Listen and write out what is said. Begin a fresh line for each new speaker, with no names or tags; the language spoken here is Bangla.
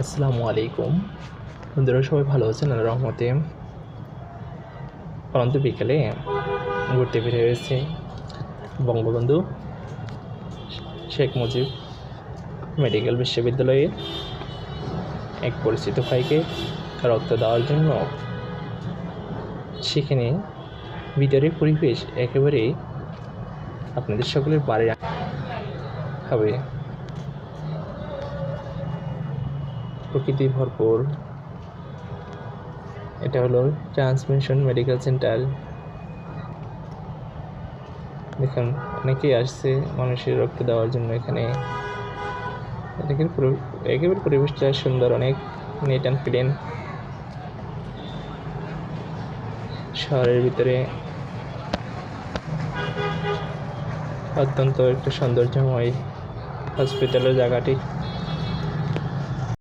আসসালামু আলাইকুম। বন্ধুরা সবাই ভালো আছেন আল্লাহর রহমতে। পরন্ত বিকেলে ঘুরতে বের হয়েছে বঙ্গবন্ধু শেখ মুজিব মেডিকেল বিশ্ববিদ্যালয়ে এক পরিচিত ভাইকে রক্ত দেওয়ার জন্য। সেখানে ভিতরের পরিবেশ একেবারে আপনাদের সকলের বাড়ি হবে, প্রকৃতি ভরপুর। এটা হলো ট্রান্সমিশন মেডিকেল সেন্টার। দেখুন, অনেকেই আসছে মানুষের রক্ত দেওয়ার জন্য। এখানে একেবারে পরিবেশটা সুন্দর, অনেক নিট অ্যান্ড ক্লিন। শহরের ভিতরে অত্যন্ত একটা সৌন্দর্যময় হসপিটালের জায়গাটি।